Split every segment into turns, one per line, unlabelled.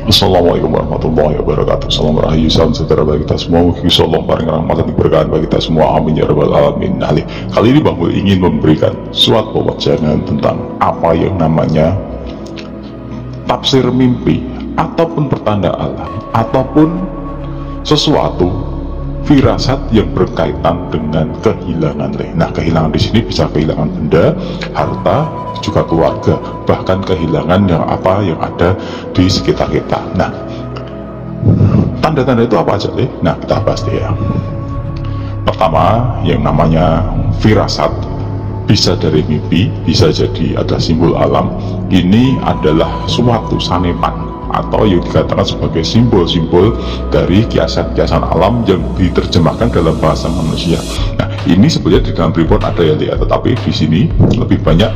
Assalamualaikum warahmatullahi wabarakatuh. Salam rahayu, salam sejahtera bagi kita semua. Insya Allah paling rahmat dan keberkahan bagi kita semua. Amin ya rabbal alamin. Nah, kali ini Bang Mul ingin memberikan suatu pewajaran tentang apa yang namanya tafsir mimpi ataupun pertanda alam ataupun sesuatu firasat yang berkaitan dengan kehilangan. Nah, kehilangan di sini bisa kehilangan benda, harta, juga keluarga, bahkan kehilangan yang ada di sekitar kita. Nah, tanda-tanda itu apa aja, Leh? Nah, kita bahas deh ya. Pertama, yang namanya firasat bisa dari mimpi, bisa jadi ada simbol alam. Ini adalah suatu sanepan atau yang dikatakan sebagai simbol-simbol dari kiasan-kiasan alam yang diterjemahkan dalam bahasa manusia. Nah, ini sebenarnya di dalam report ada ya, tetapi di sini lebih banyak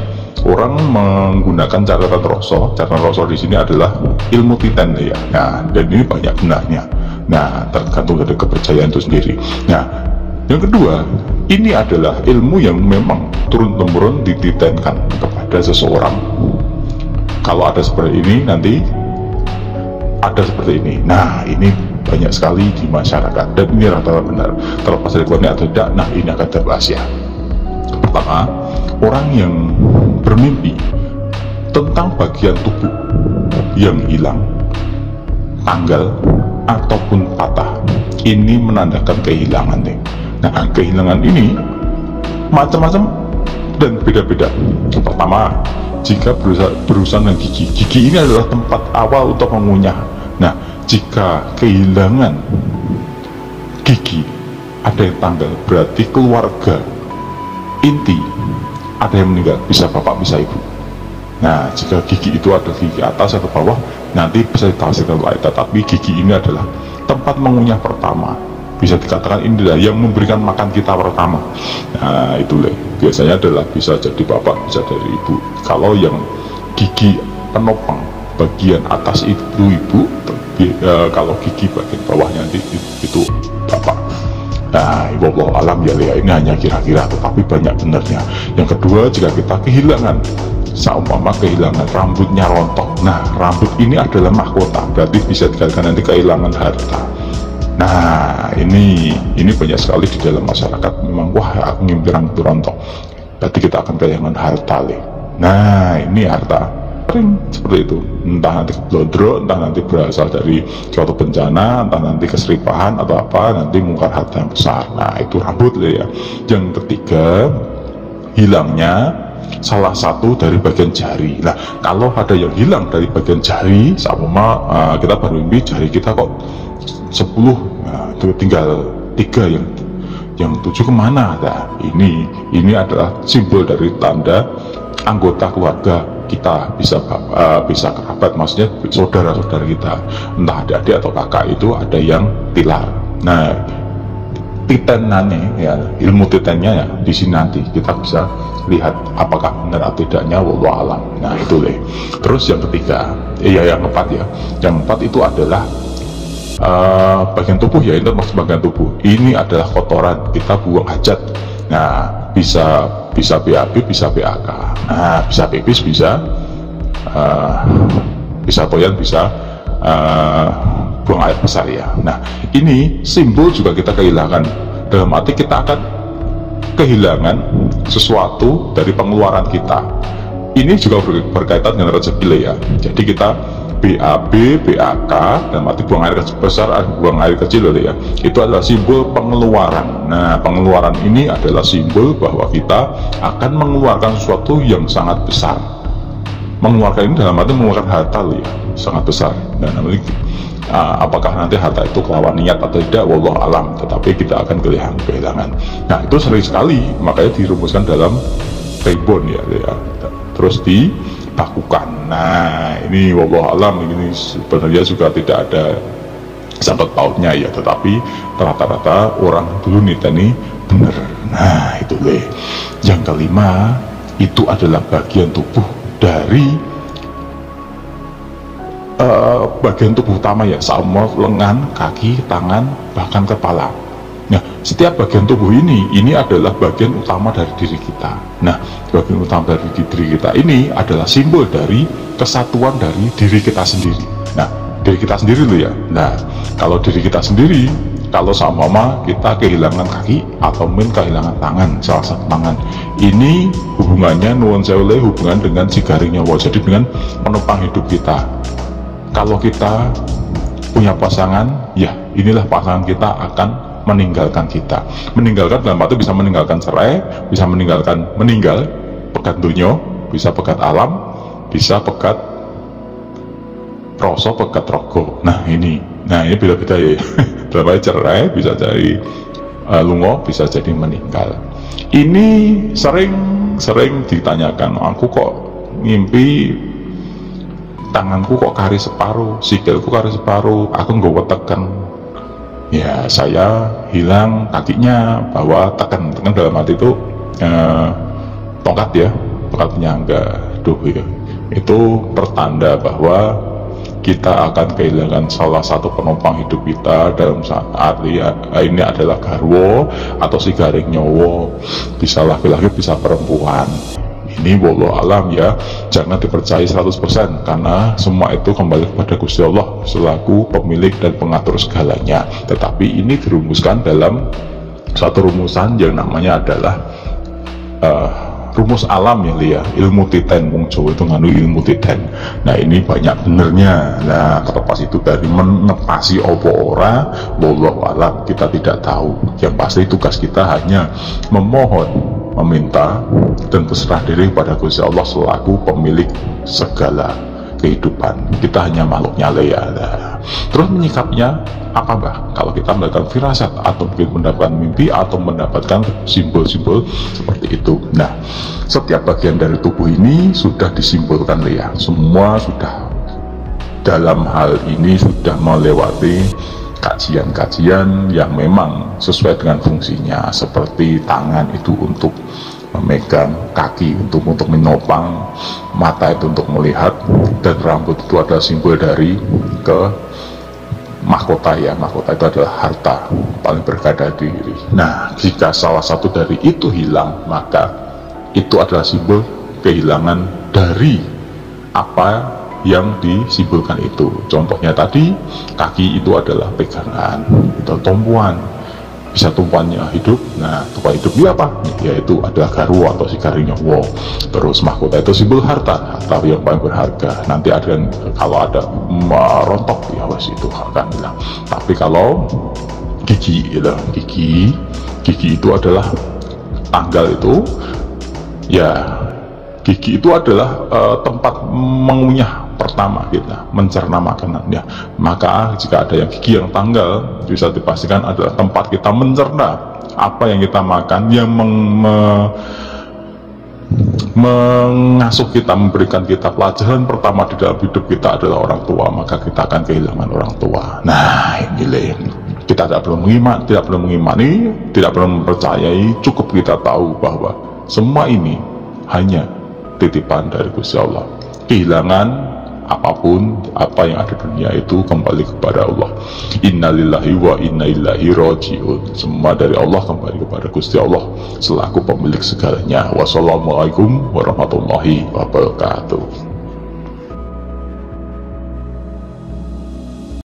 orang menggunakan catatan rosol. Catatan rosol di sini adalah ilmu titen ya. Nah, dan ini banyak benarnya. Nah, tergantung dari kepercayaan itu sendiri. Nah, yang kedua, ini adalah ilmu yang memang turun-temurun dititenkan kepada seseorang. Kalau ada seperti ini, nanti ada seperti ini. Nah, ini banyak sekali di masyarakat dan ini rata-rata benar. Terlepas dari kuatnya atau tidak, nah ini akan terbahas ya. Pertama, orang yang bermimpi tentang bagian tubuh yang hilang, tanggal ataupun patah, ini menandakan kehilangan nih. Nah, kehilangan ini macam-macam dan beda-beda. Pertama, jika berurusan dengan gigi. Gigi ini adalah tempat awal untuk mengunyah. Nah, jika kehilangan gigi, ada yang tanggal, berarti keluarga inti ada yang meninggal, bisa bapak, bisa ibu. Nah, jika gigi itu ada gigi atas atau bawah, nanti bisa ditafsirkan lain. Tetapi gigi ini adalah tempat mengunyah pertama. Bisa dikatakan inilah yang memberikan makan kita pertama. Nah, itu biasanya adalah bisa jadi bapak, bisa dari ibu. Kalau yang gigi penopang bagian atas itu ibu, kalau gigi bagian bawahnya itu bapak. Nah, wallahu alam ya, ini hanya kira-kira, tetapi banyak benarnya. Yang kedua, jika kita kehilangan, seumpama kehilangan rambutnya rontok. Nah, rambut ini adalah mahkota, berarti bisa dikatakan nanti kehilangan harta. Nah, ini banyak sekali di dalam masyarakat. Memang, wah, aku ngimpi rambut rontok, berarti kita akan kehilangan harta. Nah, ini harta sering seperti itu, entah nanti keblodro, entah nanti berasal dari suatu bencana, entah nanti keseripahan atau apa, nanti mungkar harta yang besar. Nah, itu rambut ya. Yang ketiga, hilangnya salah satu dari bagian jari. Nah, kalau ada yang hilang dari bagian jari, sama kita baru mimpi jari kita kok 10, nah, itu tinggal 3, yang 7 kemana? Nah, ini adalah simbol dari tanda anggota keluarga kita, bisa kerabat, maksudnya saudara-saudara kita, entah adik-adik atau kakak, itu ada yang tilar. Nah, titenannya ya, ilmu titennya ya, di sini nanti kita bisa lihat apakah benar atau tidaknya, wallahu alam. Nah, itu Terus yang ketiga, yang keempat ya, yang keempat itu adalah bagian tubuh ya, itu maksud bagian tubuh. Ini adalah kotoran, kita buang hajat. Nah, bisa BAB, bisa BAK. Nah, bisa pipis, bisa toyan, bisa buang air besar ya. Nah, ini simbol juga kita kehilangan. Dalam arti kita akan kehilangan sesuatu dari pengeluaran kita. Ini juga berkaitan dengan rezeki ya. Jadi kita BAB, BAK, dan arti buang air besar, buang air kecil ya, itu adalah simbol pengeluaran. Nah, pengeluaran ini adalah simbol bahwa kita akan mengeluarkan sesuatu yang sangat besar. Mengeluarkan ini dalam arti mengeluarkan harta ya, sangat besar. Dan apakah nanti harta itu kelawan niat atau tidak, wallahu alam, tetapi kita akan kehilangan. Nah, itu sering sekali, makanya dirumuskan dalam rebon ya. Terus dibakukan. Nah, ini wallahu alam, ini sebenarnya juga tidak ada sangkut pautnya ya, tetapi rata-rata orang dulu niteni bener. Nah, itu Yang kelima, itu adalah bagian tubuh dari bagian tubuh utama ya, sama lengan, kaki, tangan, bahkan kepala. Nah, setiap bagian tubuh ini adalah bagian utama dari diri kita. Nah, bagian utama dari diri kita ini adalah simbol dari kesatuan dari diri kita sendiri. Nah, diri kita sendiri loh ya. Nah, kalau diri kita sendiri, kalau sama kita kehilangan kaki atau mungkin kehilangan tangan, salah satu tangan, ini hubungannya nuwun sewu hubungan dengan si garing nyawa, jadi dengan penopang hidup kita. Kalau kita punya pasangan, ya inilah pasangan kita akan meninggalkan kita. Meninggalkan dalam arti bisa meninggalkan cerai, bisa meninggal pegat dunia, bisa pegat alam, bisa pegat rasa, pegat rogo. Nah ini beda-beda ya. Dalam cerai bisa jadi lungo, bisa jadi meninggal. Ini sering ditanyakan, aku kok ngimpi tanganku kok kari separuh, sikilku kari separuh, aku nggak tekan. Ya saya hilang kakinya, bawa tekan dalam arti itu tongkat ya, tongkat penyangga, ya. Itu pertanda bahwa kita akan kehilangan salah satu penopang hidup kita dalam saat ini adalah garwo atau si garing nyowo, bisa laki-laki bisa perempuan. Ini wallahu alam ya, jangan dipercaya 100% karena semua itu kembali kepada Gusti Allah selaku pemilik dan pengatur segalanya. Tetapi ini dirumuskan dalam satu rumusan yang namanya adalah rumus alam ya Lia, ilmu titen, wong Jawa itu nganu ilmu titen. Nah ini banyak benernya. Nah terlepas itu dari menepasi opo ora, wallahu alam, kita tidak tahu. Yang pasti tugas kita hanya memohon, meminta dan berserah diri kepada Gusti Allah selaku pemilik segala kehidupan. Kita hanya makhluknya Lea. Terus menyikapnya apa Mbah? Kalau kita mendapatkan firasat atau mungkin mendapatkan mimpi atau mendapatkan simbol-simbol seperti itu. Nah, setiap bagian dari tubuh ini sudah disimbolkan Lea. Semua sudah dalam hal ini sudah melewati kajian-kajian yang memang sesuai dengan fungsinya. Seperti tangan itu untuk memegang, kaki untuk menopang, mata itu untuk melihat, dan rambut itu adalah simbol dari mahkota ya. Mahkota itu adalah harta paling berharga diri. Nah jika salah satu dari itu hilang, maka itu adalah simbol kehilangan dari apa yang disimbolkan itu. Contohnya tadi, kaki itu adalah pegangan atau tumpuan, bisa tumpuannya hidup. Nah tumpuan hidup dia apa? Yaitu adalah garwo atau si garing nyawa. Terus mahkota itu simbol harta yang paling berharga. Nanti ada kalau ada rontok ya wes itu akan hilang. Tapi kalau gigi ya, gigi itu adalah tanggal itu ya, gigi itu adalah tempat mengunyah pertama kita mencerna makanan ya. Maka jika ada yang gigi yang tanggal, bisa dipastikan adalah tempat kita mencerna apa yang kita makan, yang mengasuh kita, memberikan kita pelajaran pertama di dalam hidup kita adalah orang tua. Maka kita akan kehilangan orang tua. Nah ini kita tidak perlu mengimani, tidak perlu mempercayai, cukup kita tahu bahwa semua ini hanya titipan dari Gusti Allah. Kehilangan apapun, apa yang ada di dunia itu kembali kepada Allah. Innalillahi wa inna ilaihi raji'un. Semua dari Allah kembali kepada Gusti Allah selaku pemilik segalanya. Wassalamualaikum warahmatullahi wabarakatuh.